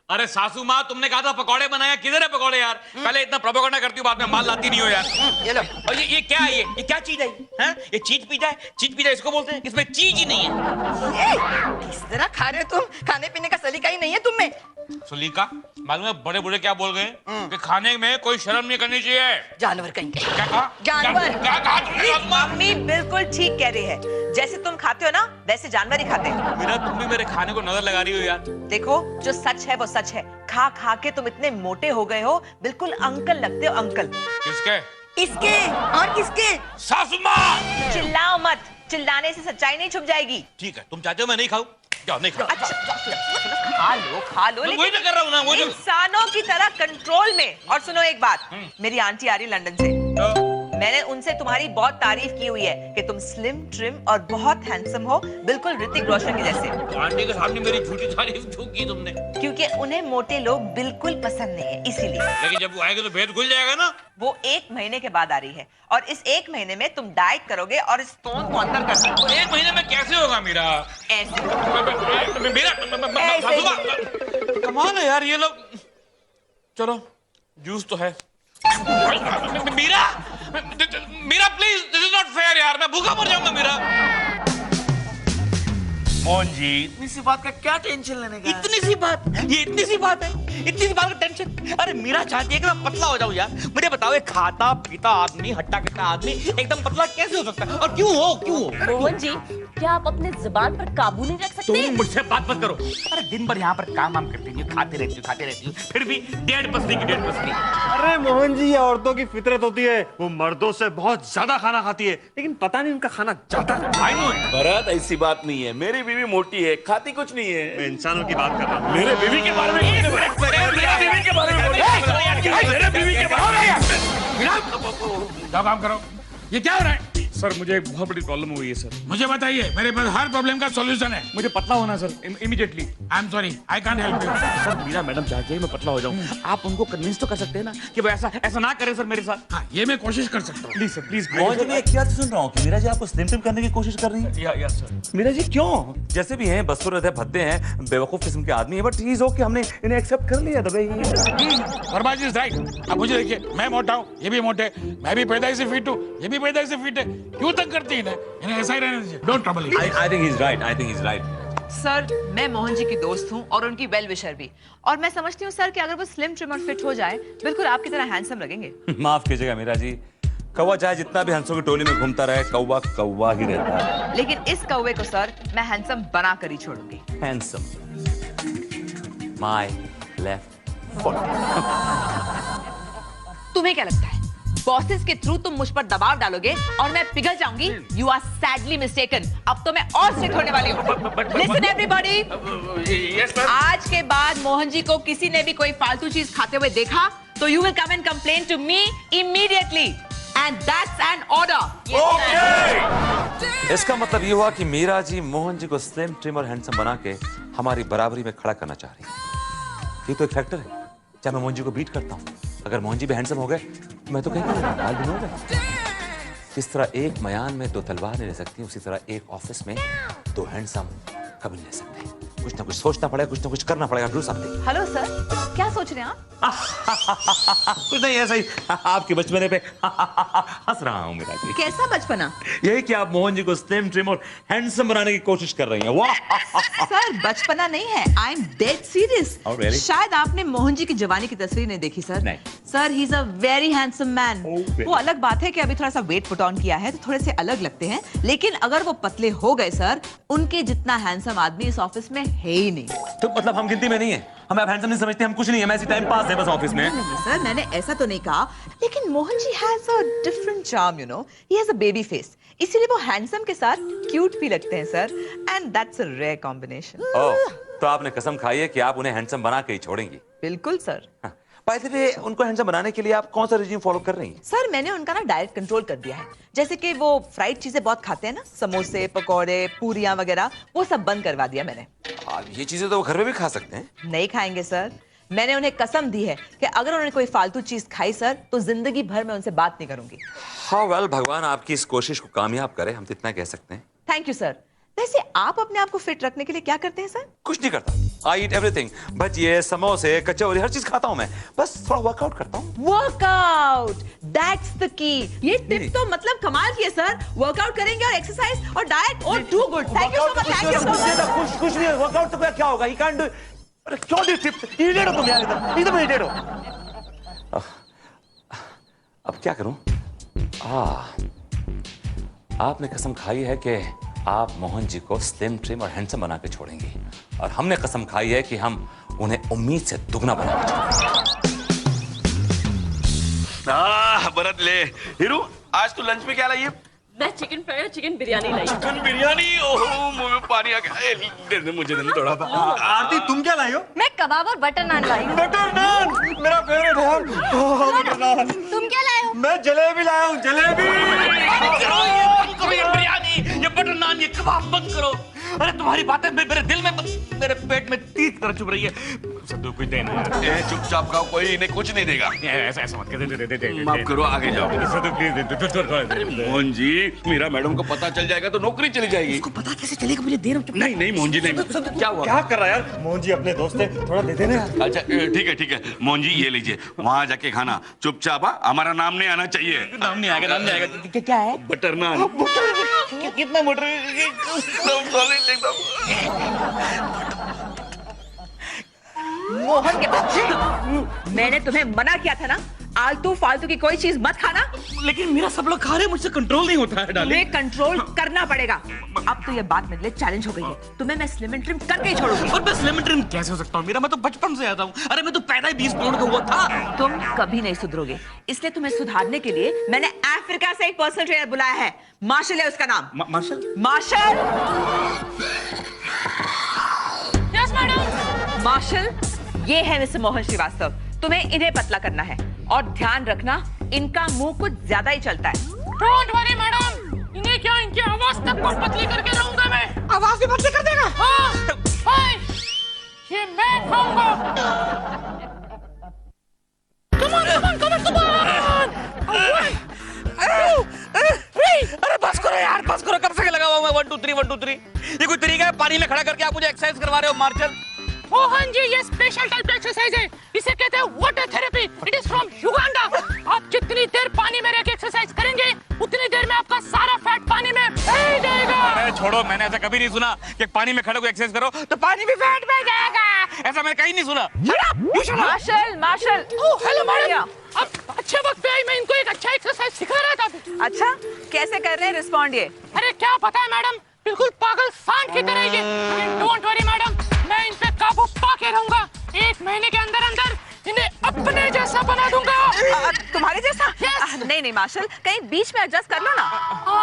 अरे सासू माँ, तुमने कहा था पकौड़े बनाया, किधर है पकौड़े यार? पहले इतना प्रोपेगेंडा करती हो, बाद में माल लाती नहीं हो यार। ये लो। और ये क्या है? ये क्या चीज है? हैं? ये चीज पिज्जा है? चीज पिज्जा इसको बोलते हैं? इसमें चीज ही नहीं है। किस तरह खा रहे हो तुम? खाने पीने का सलीका ही नहीं है तुम में। सुलीका? मालूम है बड़े बूढ़े क्या बोल गए कि खाने में कोई शर्म नहीं करनी चाहिए। जानवर कहीं के। क्या कहा? जानवर। क्या कहा तुमने सासू माँ? मम्मी बिल्कुल ठीक कह रही है। जैसे तुम खाते हो ना, वैसे जानवर ही खाते हैं। मीरा, तुम भी मेरे खाने को नजर लगा रही हो यार। देखो, जो सच है वो सच है। खा खा के तुम इतने मोटे हो गए हो, बिल्कुल अंकल लगते हो, अंकल। किसके? इसके और किसके? सासू माँ! चिल्लाओ मत, चिल्लाने से सच्चाई नहीं छुप जाएगी। ठीक है, तुम चाहते हो मैं नहीं खाऊं? जाओ नहीं खाओ। अच्छा, खा लो, मैं वही तो कर रहा हूँ ना, वही तो। इंसानों की तरह कंट्रोल में। और सुनो एक बात, मेरी आंटी आ रही है लंदन से। मैंने उनसे तुम्हारी बहुत तारीफ की हुई है कि तुम स्लिम, ट्रिम और बहुत हैंडसम हो, बिल्कुल ऋतिक रोशन के जैसे। आंटी के सामने मेरी झूठी तारीफ क्यों की तुमने? क्योंकि उन्हें मोटे लोग बिल्कुल पसंद नहीं है, इसीलिए। लेकिन जब वो आएगा तो भेद खुल जाएगा ना। वो 1 महीने के बाद आ रही है, और इस 1 महीने में तुम डाइट करोगे और इस टोन को अंदर कर सकते हो। 1 महीने में कैसे होगा मीरा? ऐसे। मेरा कमाल है यार ये लोग। चलो जूस तो है। Meera, Meera please, this is not fair यार, मैं भूखा मर जाऊंगा मीरा। मोहन जी, इतनी सी बात का क्या टेंशन लेने का? इतनी सी बात? ये इतनी सी बात है? इतनी सी बात का टेंशन? अरे मीरा चाहती है कि मैं पतला हो जाऊं यार। मुझे बताओ, एक खाता पीता आदमी, हट्टा कट्टा आदमी एकदम पतला कैसे हो सकता है? और क्यों हो? मोहन जी, क्या आप अपने जुबान पर काबू नहीं रख सकते? तुम मुझसे बात मत करो। अरे दिन भर यहाँ पर काम करती है, खाते रहती हूँ, फिर भी 1.5 पसली की 1.5 पसली। अरे मोहन जी, ये औरतों की फितरत होती है, वो मर्दों से बहुत ज्यादा खाना खाती है, लेकिन पता नहीं उनका खाना जाता है। भरत, ऐसी बात नहीं है, मेरी बीवी मोटी है, खाती कुछ नहीं है। मैं इंसानों की बात कर रहा हूँ। मेरे बीवी के बारे में मेरे बीवी के बारे में मेरे बीवी के बारे में क्या काम करो? ये क्या हो रहा है? सर, मुझे एक बहुत बड़ी प्रॉब्लम हुई है सर। मुझे बताइए, मेरे पास हर प्रॉब्लम का सॉल्यूशन है। मुझे पतला होना sir, immediately. I am sorry, I can't help you. Sir Meera madam चाहती है मैं पतला हो जाऊं, आप उनको कन्विंस तो कर सकते हैं ना कि वो ऐसा ना करे सर मेरे साथ। हाँ, ये मैं कोशिश कर सकता हूँ। Please sir, please. Mohan ji, मैं क्या सुन रहा हूँ कि मीरा जी आपको स्लिम ट्रिम करने की कोशिश कर रही है? या सर। मीरा जी क्यों? जैसे भी हैं, बदसूरत है, भद्दे हैं, बेवकूफ किस्म के आदमी है, बट ही इज ओके, हमने इन्हें एक्सेप्ट कर लिया। फरमाजी इज राइट। अब मुझे देखिए, मैं मोटा हूँ, ये भी मोटे, मैं भी पैदाइश से फिट हूँ, ये भी पैदाइश से फिट है। क्यों तक करती है इन्हें ऐसा ही रहने दीजिए। Don't trouble. I think he is right, I think he is right. Sir, मैं मोहन जी की दोस्त हूँ और उनकी वेल विशर भी, और मैं समझती हूँ सर कि अगर वो स्लिम, ट्रिम और फिट हो जाए, बिल्कुल आपकी तरह हैंडसम लगेंगे। माफ कीजिएगा मीरा जी, कौवा चाहे जितना भी हंसों की टोली में घूमता रहे, कौवा कौवा ही रहता है। लेकिन इस कौवे को सर मैं हैंडसम बना कर ही छोड़ूंगी। Handsome, my left foot. तुम्हें क्या लगता है बॉसेस के थ्रू तुम मुझ पर दबाव डालोगे और मैं पिघल जाऊंगी? You are sadly mistaken. अब तो मैं और स्ट्रिक्ट होने वाली हूँ। लिसन एवरीबॉडी, आज के बाद मोहन जी को किसी ने भी कोई फालतू चीज खाते हुए देखा तो you will come and complain to me immediately, and that's an order. इसका मतलब ये हुआ कि मीरा जी मोहन जी को स्लिम ट्रिम और हैंडसम बना के हमारी बराबरी में खड़ा करना चाह रही है। ये तो एक फैक्टर है। चाहे मैं मोहन जी को बीट करता हूँ, अगर मोहन जी भी हैंडसम हो गए तो मैं तो कहीं जिस तरह एक मयान में 2 तलवार नहीं ले सकती, उसी तरह एक ऑफिस में 2 हैंडसम कभी नहीं ले सकते। कुछ ना कुछ सोचना पड़ेगा, कुछ ना कुछ करना पड़ेगा। Do something. हेलो सर, क्या सोच रहे हैं आप? कुछ नहीं, ऐसा ही आपके बचपने पे हंस रहा हूँ मीरा जी। कैसा बचपना? यही कि आप मोहन जी को स्लिम ट्रिम और हैंडसम बनाने की कोशिश कर रही हैं। वाह सर, बचपना नहीं है, I am dead serious. Oh, really? शायद आपने मोहन जी की जवानी की तस्वीर नहीं देखी सर। नहीं। Sir, he is a very handsome man. Okay. वो अलग बात है कि अभी थोड़ा सा वेट पुट ऑन किया है तो थोड़े से अलग लगते हैं, लेकिन अगर वो पतले हो गए सर, उनके जितना हैंडसम आदमी इस ऑफिस में है ही नहीं। तो मतलब हम गिनती में नहीं है? हमें आप हैंडसम नहीं समझते? हम कुछ नहीं है, मैं ऐसी टाइम पास है बस ऑफिस में। नहीं सर, मैंने ऐसा तो नहीं कहा, लेकिन Mohan ji has a different charm, you know, he has a baby face, इसीलिए वो हैंडसम के साथ क्यूट भी लगते हैं sir, and that's a rare combination. Oh, तो आपने कसम खाई है कि आप उन्हें हैंडसम बना के ही छोड़ेंगी? बिल्कुल सर। बाय द वे, उनको हैंडसम बनाने के लिए आप कौन सा रेजिम फॉलो कर रही हैं? सर, मैंने उनका ना डाइट कंट्रोल कर दिया है। जैसे कि वो फ्राइड चीजें बहुत खाते हैं ना, समोसे, पकौड़े, पूरियां वगैरह, वो सब बंद करवा दिया मैंने। ये चीजें तो वो घर में भी खा सकते हैं। नहीं खाएंगे सर, मैंने उन्हें कसम दी है कि अगर उन्होंने कोई फालतू चीज खाई सर तो जिंदगी भर मैं उनसे बात नहीं करूंगी। हाँ वेल, भगवान आपकी इस कोशिश को कामयाब करे, हम तो इतना कह सकते हैं। Thank you sir. वैसे आप अपने आप को फिट रखने के लिए क्या करते हैं सर? कुछ नहीं करता। आई ईट एवरीथिंग, भजिए, समोसे, कचौरी, हर चीज खाता हूं मैं, बस थोड़ा वर्कआउट करता हूं। Workout, that's the key. ये टिप तो मतलब कमाल की है सर। वर्कआउट करेंगे और एक्सरसाइज और डाइट और do good. Thank you so much, thank you so much. कुछ नहीं, वर्कआउट तो क्या होगा, ही कांट डू। अरे क्यों दी टिप, इरिटेट हो तुम यार, एकदम इरिटेट हो। अब क्या करूं? आपने कसम खाई है कि आप मोहन जी को स्लिम, ट्रिम और हैंडसम बना के छोड़ेंगी, और हमने कसम खाई है कि हम उन्हें उम्मीद से दुगना बना के छोड़ेंगे। भरत ले। हीरू, आज तू लंच में क्या लाई है? मैं चिकन फ्राई और चिकन बिरयानी लाई। चिकन बिरयानी। ओह, मुंह में पानी आ गया। दे दे मुझे, दे थोड़ा। आरती तुम क्या लाई हो? मैं कबाब और बटर नान लाई हूँ। बटर नान मेरा फेवरेट है यार। बटर नान। तुम क्या लाए हो? मैं जलेबी लाया हूँ, जलेबी। ये बिरयानी, ये बटर नान, ये कबाब बंद करो। अरे तुम्हारी बातें मेरे दिल में, मेरे पेट में तीर तरह चुभ रही है। सद्दू कुछ देना है। चुपचाप खाओ, कोई इन्हें कुछ नहीं देगा। ऐसा मत कर, दे। माफ करो, आगे जाओ। सद्दू प्लीज दे। मोहन जी, मेरा मैडम को पता चल जाएगा तो नौकरी चली जाएगी। उसको पता कैसे चलेगा? मुझे देर हो चुकी। नहीं नहीं मोहन जी, नहीं। क्या हुआ? क्या कर रहा है यार? मोहन जी अपने दोस्त है, थोड़ा दे देना यार। अच्छा ठीक है मोहन जी, ये लीजिए, वहाँ जाके खाना चुपचाप। हमारा नाम नहीं आना चाहिए। नाम नहीं आएगा, नाम नहीं आएगा। क्या है? बटर नान। कितना मोटर? मोहन के बच्चे, मैंने तुम्हें मना किया था ना, आलतू फालतू की कोई चीज मत खाना। लेकिन मेरा सब लोग खा रहे हैं, मुझसे कंट्रोल नहीं होता है डाली। तुम्हें कंट्रोल करना पड़ेगा। अब तो ये बात मेरे लिए चैलेंज हो गई है। तुम्हें मैं स्लिम एंड ट्रिम करके ही छोड़ूंगी। और मैं स्लिम एंड ट्रिम कैसे हो सकता हूँ? मेरा मैं तो बचपन से आता हूँ। अरे मैं तो पैदा ही 20 पाउंड का हुआ था। तुम कभी नहीं सुधरोगे, इसलिए तुम्हें सुधारने के लिए मैंने अफ्रीका से एक पर्सनल ट्रेनर बुलाया है। मार्शल है उसका नाम। Marshall? Marshall. Yes madam. Marshall, ये है मिस्टर मोहन श्रीवास्तव। तुम्हें इन्हें पतला करना है, और ध्यान रखना इनका मुंह कुछ ज्यादा ही चलता है। डोंट वरी मैडम, इन्हें क्या, इनकी आवाज तक को पतली करके रहूंगा मैं। आवाज भी पतली कर देगा? हाँ, हाय, ये मैं खाऊंगा। Come on. अरे बस करो यार, बस करो। कब से लगा हुआ मैं 1 2 3 1 2 3। ये कोई तरीका है? पानी में खड़ा करके आप मुझे एक्सरसाइज करवा रहे हो मार्शल? मोहन जी, ये स्पेशल टाइप का एक्सरसाइज है। इसे कहते हैं water therapy. It is from Uganda. आप जितनी देर पानी में रह के एक्सरसाइज करेंगे, उतनी देर में आपका सारा फैट पानी में बह जाएगा। अरे छोड़ो, मैंने ऐसा कभी नहीं सुना कि पानी में खड़े को एक्सरसाइज करो तो पानी में फैट बह जाएगा। ऐसा मैंने कहीं नहीं सुना। Marshall, Marshall. Oh hello madam, अब अच्छे वक्त पे आई। मैं इनको एक अच्छा एक्सरसाइज सिखा रहा था। अच्छा, कैसे कर रहे हैं? रिस्पॉन्ड ये। अरे क्या पता है मैडम, बिल्कुल पागल सांड की तरह ये। डोंट वरी मैडम, मैं इन पे काबू पाके रहूंगा। 1 महीने के अंदर अंदर इन्हें अपने जैसा बना दूंगा। तुम्हारे जैसा? नहीं नहीं मार्शल, कहीं बीच में एडजस्ट कर लो ना।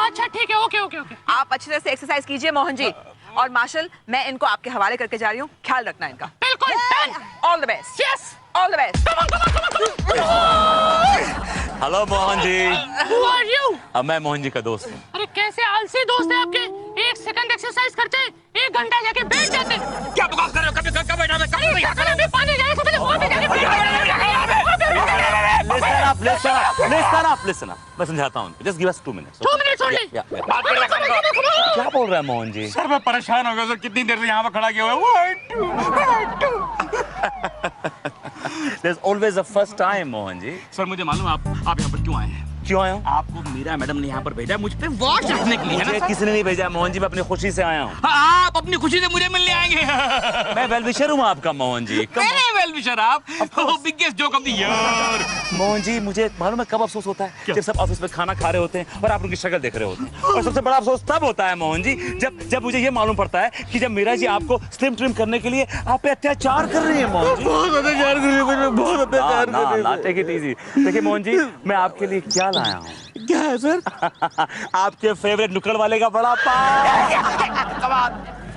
अच्छा ठीक है, ओके ओके ओके। आप अच्छी तरह से एक्सरसाइज कीजिए मोहन जी। और मार्शल, मैं इनको आपके हवाले करके जा रही हूँ, ख्याल रखना इनका। बिल्कुल done. All the best. Yes, all the best. Hello Mohan ji. Who are you? अब मैं मोहन जी का दोस्त हूँ। अरे कैसे आलसी दोस्त है आपके। 1 सेकंड एक्सरसाइज करते, 1 घंटा जाके बैठ जाते। क्या बकवास कर रहे हो? कब बैठा मैं? अरे भी पानी जाने से पहले वहां पे जाके Listen up. मैं समझाता हूँ। Just give us 2 minutes. 2 minute only। बात कर रहा है। क्या बोल रहा है मोहन जी? सर मैं परेशान हो गया सर, कितनी देर से यहाँ पर खड़ा किया हुआ है। There's always a first time, Mohan ji. Sir मुझे मालूम आप यहाँ पर क्यों आए हैं। क्यों आया हूँ? आपको मीरा मैडम ने यहाँ पर भेजा मुझ पे वॉच रखने के लिए, है ना मुझे सर? किसी ने नहीं भेजा मोहन जी, मैं अपनी खुशी से आया हूँ। हाँ, आप अपनी खुशी से मुझे मिलने आएंगे। मैं वेल विशर हूँ आपका मोहन जी। मेरे वेल विशर आप, biggest joke of the year. Mohan ji, मुझे मालूम है कब अफसोस होता है? जब सब ऑफिस में खाना खा रहे होते हैं और आप उनकी शक्ल देख रहे होते हैं। और सबसे बड़ा अफसोस तब होता है मोहन जी, जब मुझे ये मालूम पड़ता है कि जब मीरा जी आपको स्लिम ट्रिम करने के लिए आप पे अत्याचार कर रही है मोहन जी। बहुत अत्याचार कर रही है, बहुत अत्याचार कर रही है। Take it easy. देखिए मोहन जी, मैं आपके लिए क्या लाया हूँ? क्या है सर? आपके फेवरेट नुक्कड़ वाले का बड़ा पाव।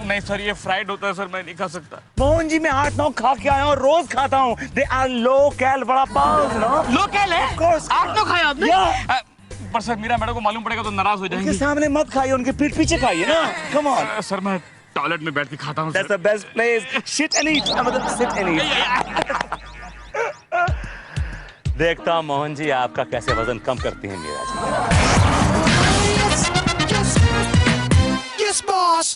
नहीं सर, ये फ्राइड होता है सर, मैं नहीं खा सकता। मोहन जी, मैं 8-9 खा के आया हूँ, रोज खाता हूँ। दे आर लो कैल बड़ा पाव। लोकल है? आप तो खाए आपने? Yeah. पर सर मीरा मैडम को मालूम पड़ेगा तो नाराज हो उनके जाएंगी। सामने मत खाइए, उनके पीठ पीछे खाइए ना। Come on. सर मैं टॉयलेट में बैठ के खाता हूँ। That's the best place. Shit and eat. मतलब sit and eat. देखता हूँ मोहन जी आपका कैसे वजन कम करती हैं मीरा जी। Yes, boss.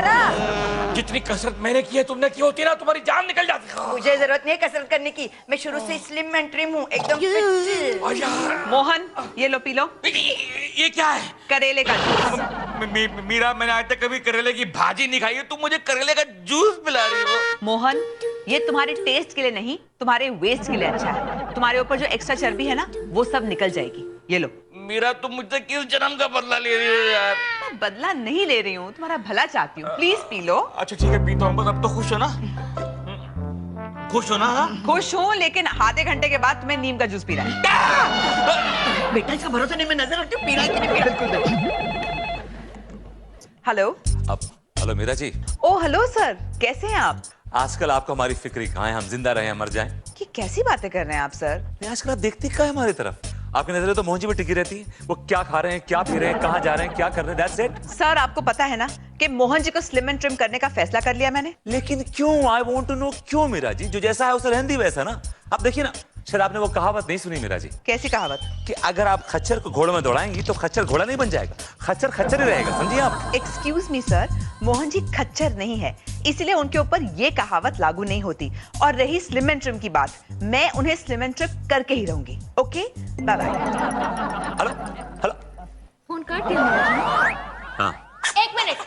जरा। जितनी कसरत मैंने की है तुमने की होती ना तुम्हारी जान निकल जाती। मुझे जरूरत नहीं है कसरत करने की, मैं शुरू से स्लिम एंड ट्रिम हूँ, एकदम फिट। मोहन ये लो पी लो, ये क्या है? करेले का जूस। मीरा मैंने आज तक कभी करेले की भाजी नहीं खाई है, तुम मुझे करेले का जूस पिला रही हो। मोहन ये तुम्हारे टेस्ट के लिए नहीं, तुम्हारे वेस्ट के लिए अच्छा है। तुम्हारे ऊपर जो एक्स्ट्रा चर्बी है ना वो सब निकल जाएगी। ये लो। मीरा तुम मुझसे किस जन्म का बदला ले रही हो यार? मैं बदला नहीं ले रही हूँ, तुम्हारा भला चाहती हूँ। Please P low. अच्छा ठीक है पीता हूँ, बस अब तो खुश हो ना? खुश हो ना? खुश हूँ, लेकिन आधे घंटे के बाद तुम्हें नीम का जूस पीना है। बेटा इसका भरोसा नहीं, मैं नजर रखती हूँ, पीना है कि नहीं पीना। हेलो। अब हेलो मीरा जी। ओ हेलो सर, कैसे हैं आप? आजकल आपको हमारी फिक्र ही कहाँ है, हम जिंदा रहे या मर जाएं? कि कैसी बातें कर रहे हैं आप सर? नहीं, आजकल आप देखती कहाँ है हमारी तरफ? आपकी नजरें तो मोहन जी पे टिकी रहती है। वो क्या खा रहे हैं, क्या पी रहे हैं, कहाँ जा रहे हैं, क्या कर रहे हैं, दैट्स इट। सर आपको पता है ना कि मोहन जी को स्लिम एंड ट्रिम करने का फैसला कर लिया मैंने। लेकिन क्यों? आई वॉन्ट टू नो क्यों मीरा जी? जो जैसा है उसे रहने दी वैसा ना। आप देखिए ना, शायद आपने वो कहावत नहीं सुनी मीरा जी। कैसी कहावत? कि अगर आप खच्चर को घोड़े में दौड़ाएंगी तो खच्चर घोड़ा नहीं बन जाएगा, खच्चर खच्चर ही रहेगा, समझिए आप। Excuse me sir, Mohan ji खच्चर नहीं है, इसलिए उनके ऊपर ये कहावत लागू नहीं होती। और रही स्लिम एंड ट्रिम की बात, मैं उन्हें स्लिम एंड ट्रिम करके ही रहूंगी। Okay bye bye. Hello hello. Phone कर दिया मीरा जी। हाँ एक मिनट,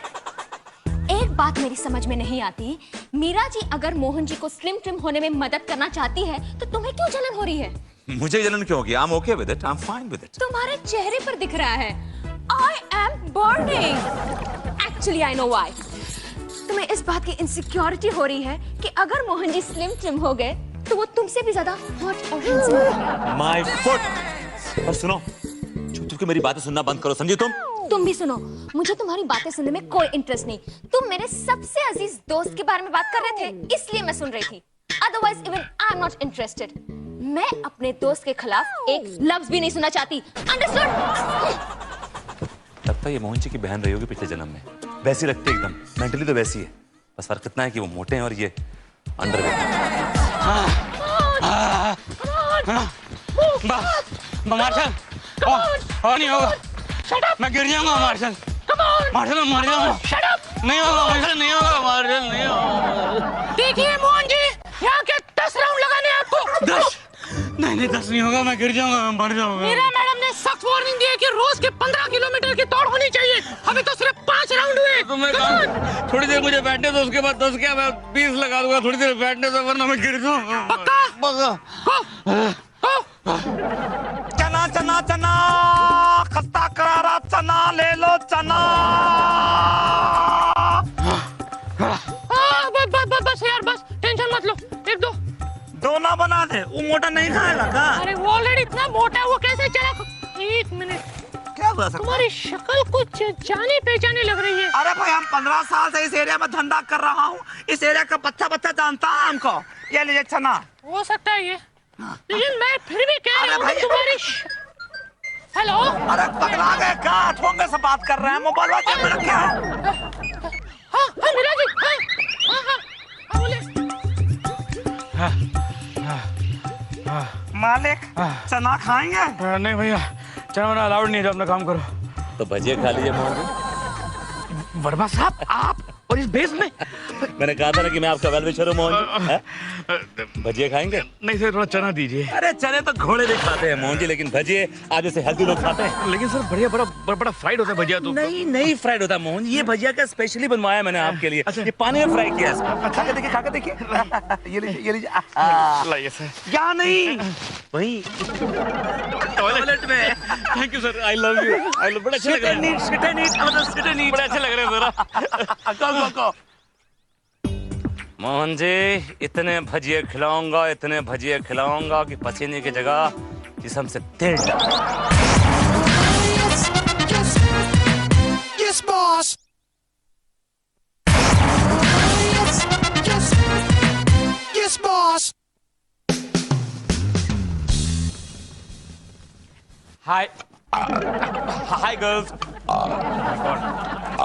एक बात मेरी समझ में नहीं आती। मीरा जी अगर मोहन जी को स्लिम ट्रिम होने में मदद करना चाहती है तो तुम्हें क्यों जलन हो रही है? मुझे जलन क्यों होगी? I am okay with it, I am fine with it. तुम्हारे चेहरे पर दिख रहा है, I am burning. Actually I know why. तुम्हें इस बात की इनसिक्योरिटी हो रही है कि अगर मोहन जी स्लिम ट्रिम हो गए तो वो तुमसे भी ज्यादा हॉट और हैंडसम होंगे। My foot. और सुनो, चुप के मेरी बातें सुनना बंद करो, समझी तुम भी सुनो, मुझे तुम्हारी बातें सुनने में कोई इंटरेस्ट नहीं। तुम मेरे सबसे अजीज दोस्त के बारे में बात कर रहे थे, इसलिए मैं सुन रही थी। Otherwise even I am not interested. मैं अपने दोस्त के खिलाफ एक लफ्ज भी नहीं सुनना चाहती। अंडरस्टूड? लगता है ये मोहन जी की बहन रही होगी पिछले जन्म में। वैसी लगती है एकदम, मेंटली तो वैसी है, बस फर्क इतना है कि वो मोटे हैं और ये अंडरवेट। मार्शल और नहीं होगा, मैं गिर जाऊंगा मार्शल। मार्शल मैं मर जाऊंगा। नहीं होगा मार्शल, नहीं होगा मार्शल, नहीं होगा। देखिए मोहन जी, यहाँ के 10 राउंड लगाने हैं आपको। 10? नहीं 10 नहीं होगा, मैं गिर जाऊंगा, मैं मर जाऊंगा। मीरा मैडम ने सख्त वार्निंग दी है कि रोज के 15 किलोमीटर की दौड़ होनी चाहिए। अभी तो सिर्फ 5 राउंड हुए। तो मैं थोड़ी देर मुझे बैठने दो, उसके बाद 10 क्या मैं 20 लगा दूंगा। थोड़ी देर बैठने दो वरना मैं गिर जाऊंगा। पक्का? चना चना चना, खस्ता करारा चना ले लो चना। बस यार बस, टेंशन मत लो। एक दो दोना बना दे, वो मोटा नहीं खाएगा का? अरे वो ऑलरेडी इतना मोटा है, वो कैसे चला? एक मिनट, क्या हुआ सर? तुम्हारी शक्ल कुछ जानी पहचानी लग रही है। अरे भाई हम 15 साल से इस एरिया में धंधा कर रहा हूँ, इस एरिया का बच्चा जानता है हमको। ये लीजिए चना। हो सकता है ये, लेकिन मैं फिर भी कह रहा हूँ भाई, तुम्हारी हेलो। अरे पगला गए क्या? ठोंगे से बात कर रहे हैं, मोबाइल वाले में रखे हैं। हाँ मीरा जी, हाँ बोले। मालिक चना खाएंगे? नहीं भैया, चना अलाउड नहीं है, अपना काम करो। तो भजिए खा लीजिए मोहन जी। वर्मा साहब आप और इस बेस में? मैंने कहा था ना कि मैं आपका वेल विशर हूं मोहन जी। भजिए खाएंगे? नहीं सर, थोड़ा चना दीजिए। अरे चने तो घोड़े भी खाते हैं मोहन जी, लेकिन भजिए आज जैसे हेल्दी लोग खाते हैं। लेकिन सर बढ़िया बड़ा फ्राइड होता है भजिया तो। नहीं फ्राइड होता मोहन जी, ये भजिया का स्पेशली बनवाया मैंने आपके लिए। ये पानी में फ्राई किया है। खा के देखिए। ये लीजिए। लाइए सर। क्या नहीं, वही टॉयलेट में। Thank you sir, I love you. बड़ा अच्छा लग रहा है। बड़ा अच्छा लग रहा है सर। को मोहन जी इतने भजिए खिलाऊंगा कि पसीने की जगह जिस्म से तेल डाल। Yes, boss. Yes, boss. Hi girls.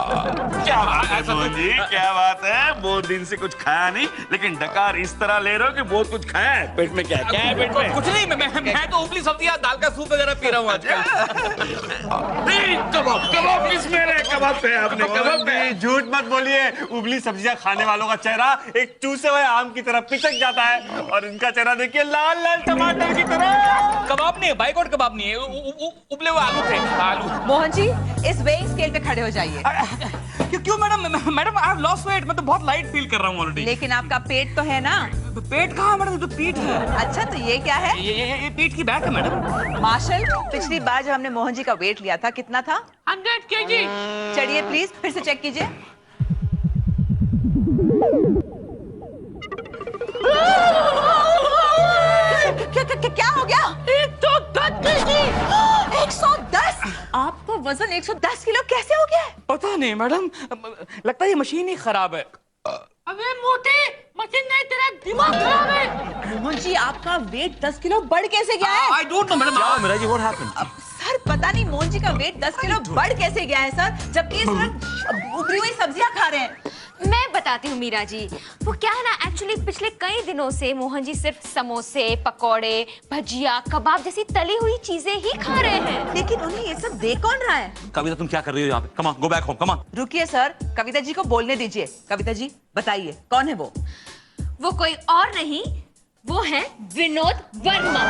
क्या बात है मोहन जी, क्या बात है? बहुत दिन से कुछ खाया नहीं, लेकिन डकार इस तरह ले रहे हो कि बहुत कुछ खाया है। पेट में क्या है पेट में? कुछ नहीं, मैं तो उपली सब्जियां, दाल का सूप वगैरह पी रहा हूँ आजकल। कबाब किसमें है? कबाब पे आपने कबाब पे। झूठ मत बोलिए, उबली सब्जियां खाने वालों का चेहरा एक चूसे हुए आम की तरह पिचक जाता है, और इनका चेहरा देखिए लाल लाल टमाटर की तरह। कबाब नहीं है, बाइकआउट कबाब नहीं है, उबले हुए आलू थे, आलू। मोहन जी, इस वेइंग स्केल पे खड़े हो जाइए। क्यों madam I have lost weight, मैं तो बहुत लाइट फील कर रहा हूँ ऑलरेडी। लेकिन आपका पेट तो है ना? पेट कहाँ है मैडम? तो पीठ है। अच्छा, तो ये क्या है? ये पीठ की बैक है मैडम। मार्शल, पिछली बार जब हमने मोहन जी का वेट लिया था कितना था? 100 kg। चढ़िए प्लीज, फिर से चेक कीजिए। क्या हो गया? 110 kg। 110? आपका वजन 110 किलो कैसे हो गया? पता नहीं मैडम, लगता है ये मशीन ही खराब है। अबे मोटे, मशीन नहीं, तेरा दिमाग खराब है। मोहन जी, आपका वेट 10 किलो बढ़ कैसे गया है? I don't know madam. क्या Meera ji, what happened? Sir, पता नहीं मोहन जी का वेट 10 किलो बढ़ कैसे गया है सर, जबकि इस वक्त उबली हुई सब्जियां खा रहे हैं। मैं बताती हूँ मीरा जी, वो क्या है ना, एक्चुअली पिछले कई दिनों से मोहन जी सिर्फ समोसे, पकोड़े, भजिया, कबाब जैसी तली हुई चीजें ही खा रहे हैं। लेकिन उन्हें ये सब दे कौन रहा है? कविता, तुम क्या कर रही हो यहाँ पे? Come on, go back home, come on. रुकिए सर, कविता जी को बोलने दीजिए। कविता जी, बताइए कौन है वो? वो कोई और नहीं, वो है विनोद वर्मा।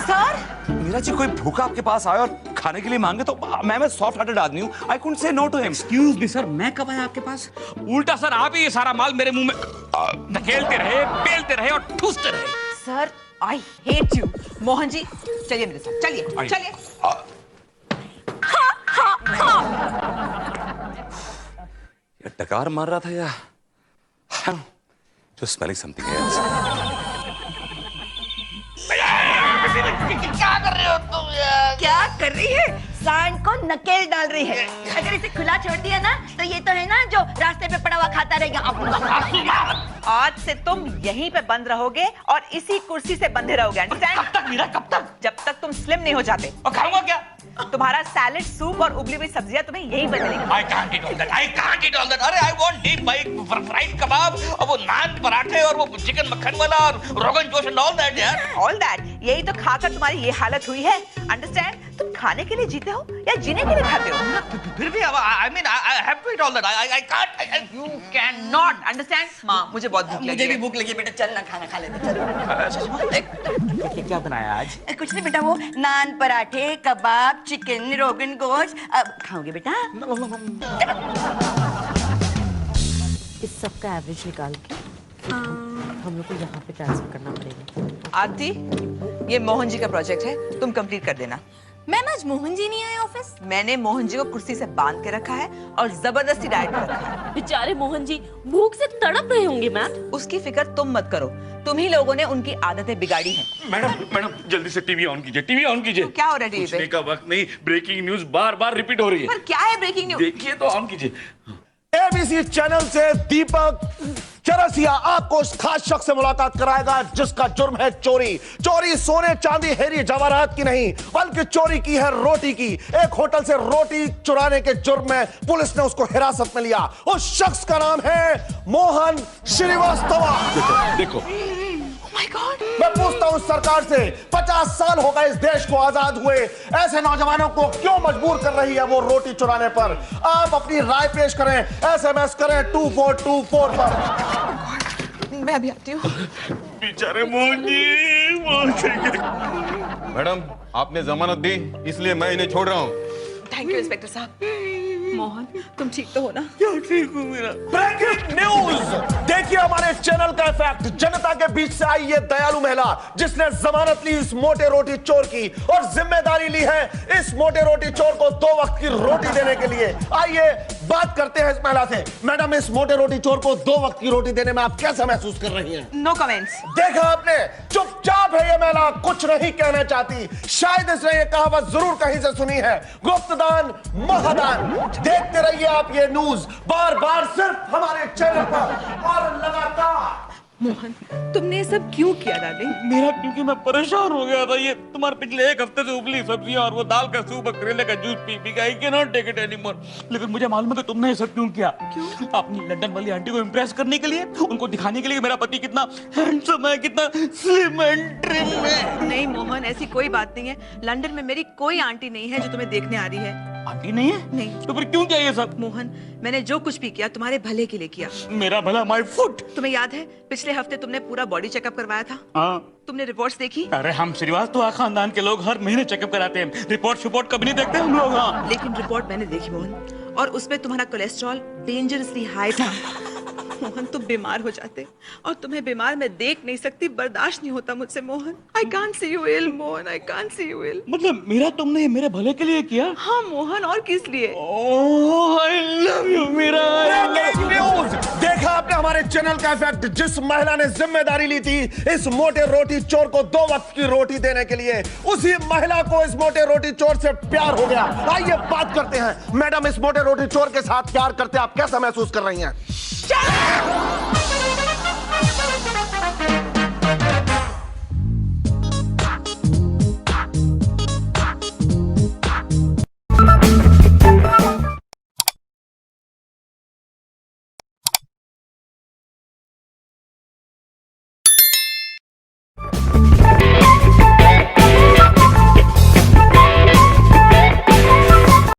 सर, मीरा जी, कोई भूखा आपके पास आए और खाने के लिए मांगे तो मैं सॉफ्ट हार्टेड आदमी हूँ, I couldn't say no to him. Excuse me sir, मैं कब आया आपके पास? उल्टा सर, आप ही ये सारा माल मेरे मुंह में धकेलते रहे, पेलते रहे और ठूसते रहे। Sir, I hate you. Mohan ji, चलिए मेरे साथ, चलिए चलिए। ये डकार मार रहा था या जो स्मेलिंग समथिंग एल्स। क्या कर रहे हो तुम यार? क्या कर रही है? सांड को नकेल डाल रही है। अगर इसे खुला छोड़ दिया ना, तो ये तो है ना जो रास्ते पे पड़ा हुआ खाता रहेगा। आज से तुम यहीं पे बंद रहोगे और इसी कुर्सी से बंधे रहोगे, अंडरस्टैंड? कब तक मीरा, कब तक? जब तक तुम स्लिम नहीं हो जाते। और खाऊंगा क्या? तुम्हारा सैलेड, सूप और उबली हुई सब्जियां तुम्हें यहीं पर मिलेंगी। I can't eat all that. I can't eat all that. अरे I want deep fried कबाब और वो नान पराठे और वो चिकन मक्खन वाला और rogan josh and all that यार। All that, यही तो खाकर तुम्हारी ये हालत हुई है, अंडरस्टैंड? तुम खाने के लिए जीते हो या जीने के लिए खाते हो? फिर भी I mean I have to eat all that. I can't. You cannot, understand? माँ, मुझे बहुत भूख लगी मुझे भी है। भूख लगी बेटा, चल ना खाना खा लेते चल। क्या बनाया आज? कुछ नहीं बेटा, वो नान पराठे, कबाब, चिकन, रोगन गोश्त। अब खाओगे बेटा? इस सब का एवरेज निकाल के हम लोग को यहाँ पे ट्रांसफर करना पड़ेगा। आरती, ये मोहन जी का प्रोजेक्ट है, तुम कंप्लीट कर देना। मैम, आज मोहन जी नहीं आए ऑफिस? मैंने मोहन जी को कुर्सी से बांध के रखा है और जबरदस्ती डाइट पे रखा है। बेचारे मोहन जी भूख से तड़प रहे होंगे मैम। उसकी फिक्र तुम मत करो, तुम ही लोगों ने उनकी आदतें बिगाड़ी हैं। मैडम जल्दी से टीवी ऑन कीजिए, टीवी ऑन कीजिए। क्या हो रहा है टीवी पूछने पे? का वक्त नहीं, ब्रेकिंग न्यूज बार बार रिपीट हो रही है। पर क्या है ब्रेकिंग न्यूज? देखिए तो ऑन कीजिए। एबीसी चैनल से दीपक चरसिया आपको उस खास शख्स से मुलाकात कराएगा जिसका जुर्म है चोरी। चोरी सोने चांदी हेरी जवाहरात की नहीं, बल्कि चोरी की है रोटी की। एक होटल से रोटी चुराने के जुर्म में पुलिस ने उसको हिरासत में लिया। उस शख्स का नाम है मोहन श्रीवास्तव। देखो मैं पूछता हूं सरकार से, 50 साल हो गए इस देश को आजाद हुए, ऐसे नौजवानों को क्यों मजबूर कर रही है वो रोटी चुराने पर? आप अपनी राय पेश करें, एसएमएस करें 2424 पर। मैं अभी आती हूँ। बेचारे मोहन जी, मैडम आपने जमानत दी इसलिए मैं इन्हें छोड़ रहा हूँ। थैंक यू इंस्पेक्टर साहब। मोहन, तुम ठीक तो हो ना? ठीक हूँ मेरा। ब्रेकिंग न्यूज, देखिए हमारे चैनल का इफेक्ट। जनता के बीच से आई ये दयालु महिला जिसने जमानत ली इस मोटे रोटी चोर की और जिम्मेदारी ली है इस मोटे रोटी चोर को 2 वक्त की रोटी देने के लिए। आइए बात करते हैं इस महिला से। मैडम, इस मोटे रोटी चोर को 2 वक्त की रोटी देने में आप कैसा महसूस कर रही हैं? No comments. देखा आपने, चुपचाप है ये महिला, कुछ नहीं कहना चाहती। शायद इसने ये कहावत जरूर कहीं से सुनी है, गुप्तदान महादान। देखते रहिए आप ये न्यूज बार बार सिर्फ हमारे चैनल पर और लगातार। मोहन, तुमने ये सब क्यों किया डार्लिंग? मेरा क्योंकि मैं परेशान हो गया था। ये तुम्हारे पिछले एक हफ्ते से उबली सब्जियां और वो दाल का सूप और करेले का जूस पी पी के I can not take it anymore. लेकिन मुझे मालूम है कि तुमने ये सब क्यों किया। क्यों? अपनी लंदन वाली आंटी को इम्प्रेस करने के लिए, उनको दिखाने के लिए मेरा पति कितना हैंडसम है, कितना स्लिम एंड ट्रिम है। नहीं मोहन, ऐसी कोई बात नहीं है। लंदन में मेरी कोई आंटी नहीं है जो तुम्हें देखने आ रही है। आंटी नहीं है? नहीं। तो फिर क्यों किया ये सब? मोहन, मैंने जो कुछ भी किया तुम्हारे भले के लिए किया। मेरा भला माय फुट। तुम्हें याद है पिछले हफ्ते तुमने पूरा बॉडी चेकअप करवाया था? हाँ। तुमने रिपोर्ट्स देखी? अरे हम श्रीवास्तव खानदान के लोग हर महीने चेकअप कराते हैं, रिपोर्ट कभी नहीं देखते हम लोग। हाँ। लेकिन रिपोर्ट मैंने देखी मोहन, और उसमें तुम्हारा कोलेस्ट्रॉल डेंजरसली हाई था। मोहन, तुम बीमार हो जाते, और तुम्हें बीमार मैं देख नहीं सकती, बर्दाश्त नहीं होता मुझसे Mohan. I can't see you ill, Mohan, I can't see you ill। मतलब मेरा तुमने मेरे भले के लिए किया? हाँ मोहन, और किस लिए? Oh, I love you Meera. News देखा आपने हमारे चैनल का इफेक्ट। जिस महिला ने जिम्मेदारी ली थी इस मोटे रोटी चोर को 2 वक्त की रोटी देने के लिए, उसी महिला को इस मोटे रोटी चोर से प्यार हो गया। आइए बात करते हैं। मैडम, इस मोटे रोटी चोर के साथ प्यार करते आप कैसा महसूस कर रही हैं?